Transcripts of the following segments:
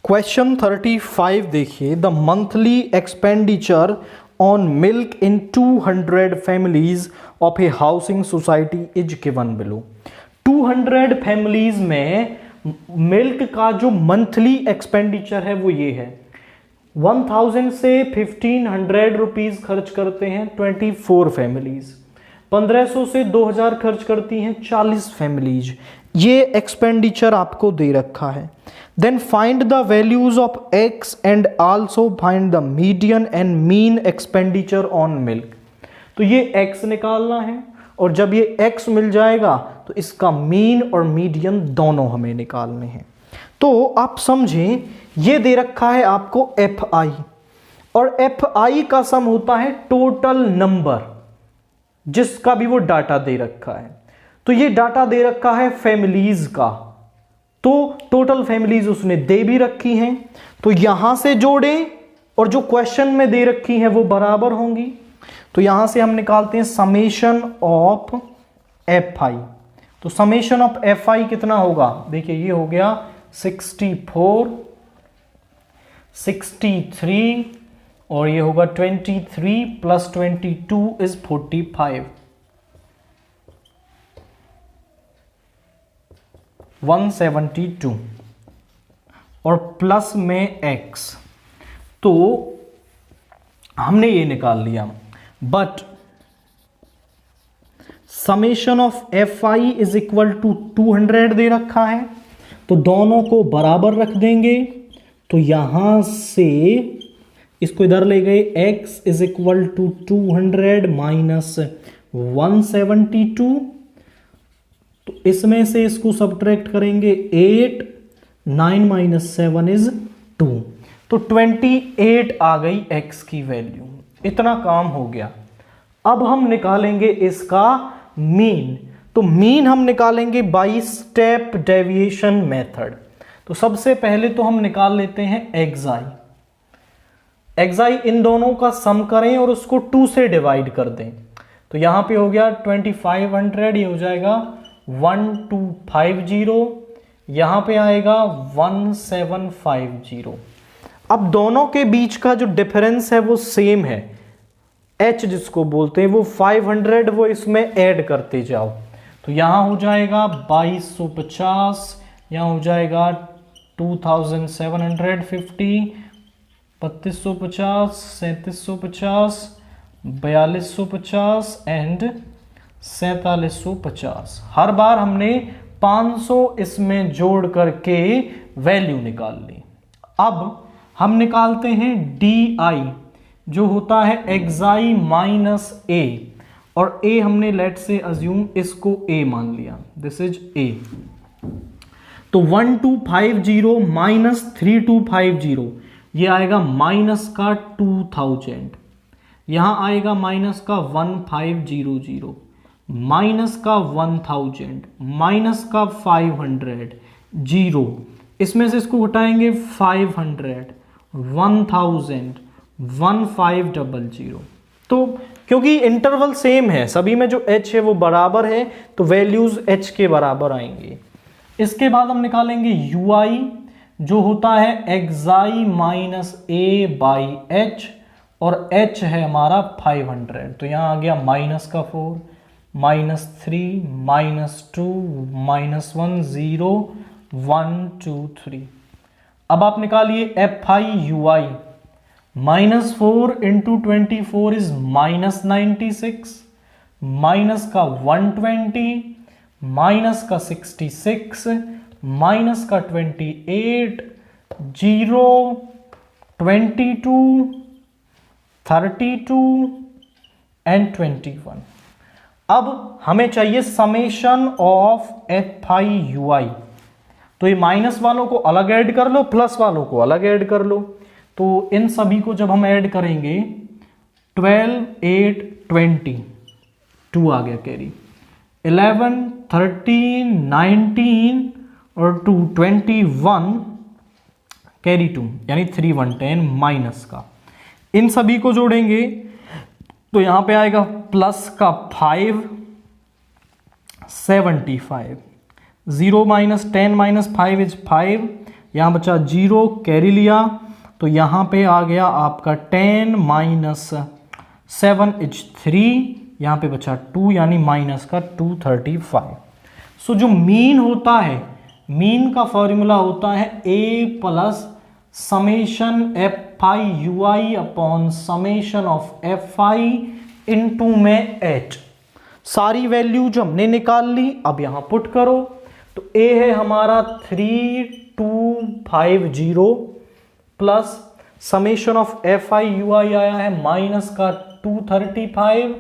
Question 35 देखिए, the monthly expenditure on milk in 200 families of A housing society is given below. 200 families में milk का जो monthly expenditure है वो ये है, 1000 से 1500 रुपीज खर्च करते हैं 24 फैमिलीज, 1500 से 2000 खर्च करती हैं 40 फैमिलीज। ये एक्सपेंडिचर आपको दे रखा है। Then find the values of x and also find the median and mean expenditure on milk. तो ये एक्स निकालना है और जब ये एक्स मिल जाएगा तो इसका मीन और मीडियन दोनों हमें निकालने हैं। तो आप समझें, ये दे रखा है आपको एफ आई, और एफ आई का सम होता है टोटल नंबर जिसका भी वो डाटा दे रखा है। तो ये डाटा दे रखा है फैमिलीज का, तो टोटल फैमिलीज उसने दे भी रखी हैं, तो यहां से जोड़े और जो क्वेश्चन में दे रखी हैं वो बराबर होंगी। तो यहां से हम निकालते हैं समेशन ऑफ एफ आई। तो समेशन ऑफ एफ आई कितना होगा, देखिए ये हो गया 64, 63 और ये होगा 23 प्लस 22 इज 45, 172 और प्लस में x। तो हमने ये निकाल लिया, but summation of F i is equal to 200 दे रखा है, तो दोनों को बराबर रख देंगे। तो यहां से इसको इधर ले गए, x is equal to 200 minus 172, तो इसमें से इसको सब्ट्रैक्ट करेंगे 8, 9 माइनस 7 इज 2, तो 28 आ गई x की वैल्यू। इतना काम हो गया। अब हम निकालेंगे इसका मीन। तो मीन हम निकालेंगे बाय स्टेप डेविएशन मेथड। तो सबसे पहले तो हम निकाल लेते हैं एक्साई। एक्साई इन दोनों का सम करें और उसको 2 से डिवाइड कर दें। तो यहां पे हो गया 2500, ये हो जाएगा 1250, यहां पे आएगा 1750। अब दोनों के बीच का जो डिफरेंस है वो सेम है, h जिसको बोलते हैं वो 500, वो इसमें ऐड करते जाओ। तो यहां हो जाएगा 2250, यहां हो जाएगा 2750, 3250, 3750, 4250 एंड 4750। हर बार हमने 500 इसमें जोड़ करके वैल्यू निकाल ली। अब हम निकालते हैं डी आई, जो होता है एक्साई माइनस ए, और ए हमने लेट से अज्यूम इसको ए मान लिया, दिस इज ए। तो 1250 माइनस 3250, ये आएगा माइनस का 2000, यहां आएगा माइनस का 1500, माइनस का 1000, माइनस का 500, 0, इसमें से इसको हटाएंगे 500, 1000, 1500। तो क्योंकि इंटरवल सेम है, सभी में जो h है वो बराबर है, तो वैल्यूज h के बराबर आएंगे। इसके बाद हम निकालेंगे ui, जो होता है एक्साई माइनस a बाई h, और h है हमारा 500। तो यहां आ गया माइनस का 4, माइनस 3, माइनस 2, माइनस 1, 0, 1, 2, 3। अब आप निकालिए F I U I. Minus 4 into 24 is minus 96, minus का 120, माइनस का 66, माइनस का 28, 0, 22, 32 एंड 21। अब हमें चाहिए summation of F I U I. तो ये माइनस वालों को अलग ऐड कर लो, प्लस वालों को अलग ऐड कर लो। तो इन सभी को जब हम ऐड करेंगे 12, 8, 20, 2 आ गया कैरी, 11, 13, 19 और 2, 21 कैरी 2, यानी 3, 1, 10 माइनस का। इन सभी को जोड़ेंगे तो यहां पे आएगा प्लस का 5, 75, 0 माइनस 10 माइनस 5 इज 5, यहाँ बचा 0, कैरी लिया तो यहाँ पे आ गया आपका 10 माइनस 7 इज 3, यहाँ पे बचा 2 यानी माइनस का 235। सो जो मीन होता है, मीन का फॉर्मूला होता है a plus summation F I U I upon summation of F I into में h। सारी वैल्यू जो हमने निकाल ली अब यहां पुट करो तो a है हमारा 3250 plus summation of F I U I आया है माइनस का 235,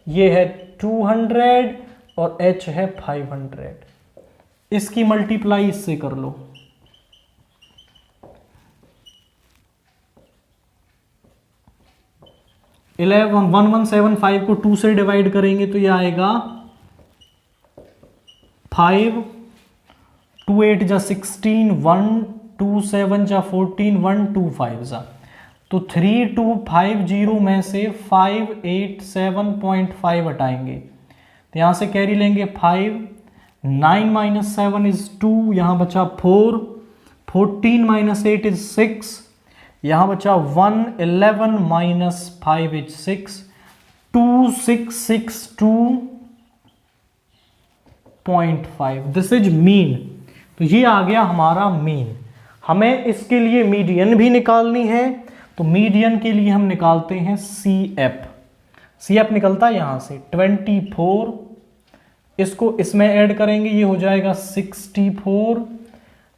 ये है 200 और h है 500। इसकी मल्टीप्लाई इससे कर लो, 1175 को 2 से डिवाइड करेंगे तो ये आएगा 5, 2 8 जा 16, 1 2 7 जा 14, 1 2 5 जा, तो 3250 में से 587.5 हटाएंगे तो यहां से कैरी लेंगे 5, 9 माइनस 7 इज 2, यहां बचा 4, 14 माइनस 8 इज 6, यहां बचा 1, 11 minus 5 is 6, 2662.5। This is mean. तो ये आ गया हमारा मीन। हमें इसके लिए मीडियन भी निकालनी है, तो मीडियन के लिए हम निकालते हैं CF। CF निकलता है यहां से 24, इसको इसमें ऐड करेंगे ये हो जाएगा 64,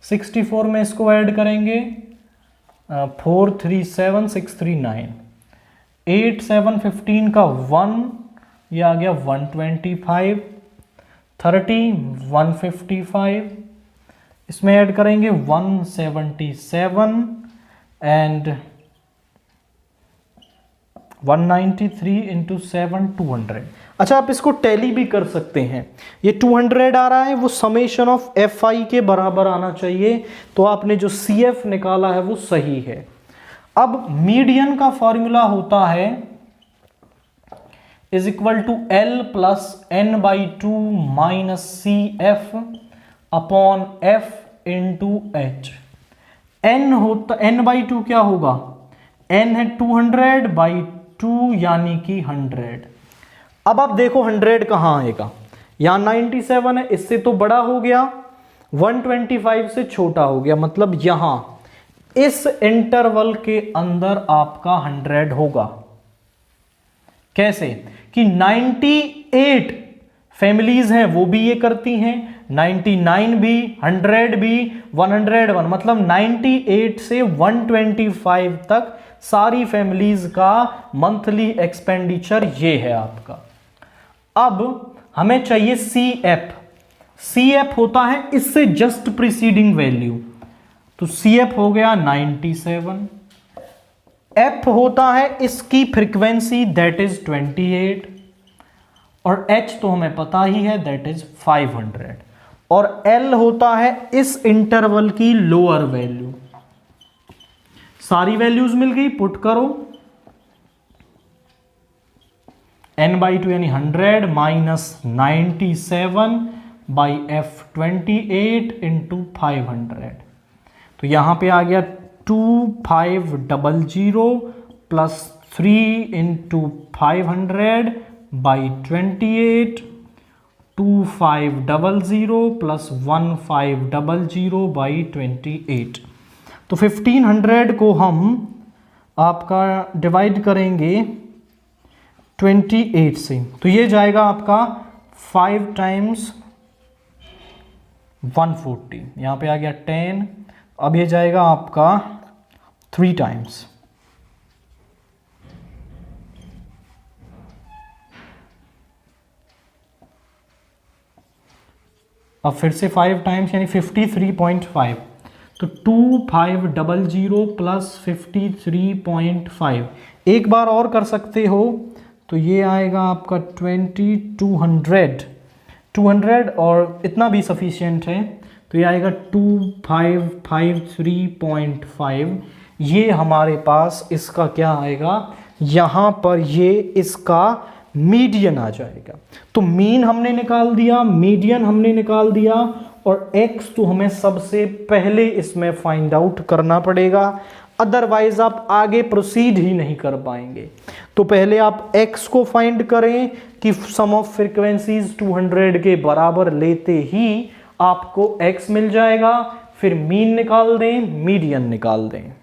64 में इसको ऐड करेंगे 4 3 7 6 3 9, 8 7 15 का 1, ये आ गया 125, 30 155, इसमें ऐड करेंगे 177 एंड 193 इंटू 7 200। अच्छा आप इसको टैली भी कर सकते हैं, ये 200 आ रहा है वो समेशन ऑफ एफ आई के बराबर आना चाहिए, तो आपने जो CF निकाला है वो सही है। अब मीडियन का फॉर्मूला होता है is equal to L plus n/2 minus CF upon F into H। n/2 क्या होगा, n है 200/2 यानी कि 100। अब आप देखो 100 कहां आएगा, यहां 97 है, इससे तो बड़ा हो गया, 125 से छोटा हो गया, मतलब यहां इस इंटरवल के अंदर आपका 100 होगा। कैसे कि 98 फैमिलीज हैं वो भी ये करती हैं, 99 भी, 100 भी, 101, मतलब 98 से 125 तक सारी फैमिलीज का मंथली एक्सपेंडिचर ये है आपका। अब हमें चाहिए CF। CF होता है इससे जस्ट प्रीसीडिंग वैल्यू, तो CF हो गया 97, F होता है इसकी फ्रीक्वेंसी दैट इज 28, और H तो हमें पता ही है दैट इज 500, और L होता है इस इंटरवल की लोअर वैल्यू। सारी वैल्यूज मिल गई, पुट करो, n/2 यानी 100 माइनस 97/F28 इंटू 500, तो यहां पे आ गया 2500 प्लस 3 इंटू 500/28, 2500 प्लस 1500/28। तो 1500 को हम आपका डिवाइड करेंगे 28 से, तो ये जाएगा आपका 5 टाइम्स 140, यहाँ पे आ गया 10, अब ये जाएगा आपका 3 टाइम्स, अब फिर से 5 टाइम्स यानी 53.5, तो 2500 प्लस 53.5। एक बार और कर सकते हो, तो ये आएगा आपका 200 और इतना भी सफिशिएंट है, तो ये आएगा 2553.5। ये हमारे पास इसका क्या आएगा, यहाँ पर ये इसका मीडियन आ जाएगा। तो मीन हमने निकाल दिया, मीडियन हमने निकाल दिया, और x तो हमें सबसे पहले इसमें फाइंड आउट करना पड़ेगा, अदरवाइज आप आगे प्रोसीड ही नहीं कर पाएंगे। तो पहले आप x को फाइंड करें कि सम ऑफ फ्रीक्वेंसीज 200 के बराबर लेते ही आपको x मिल जाएगा, फिर मीन निकाल दें, मीडियन निकाल दें।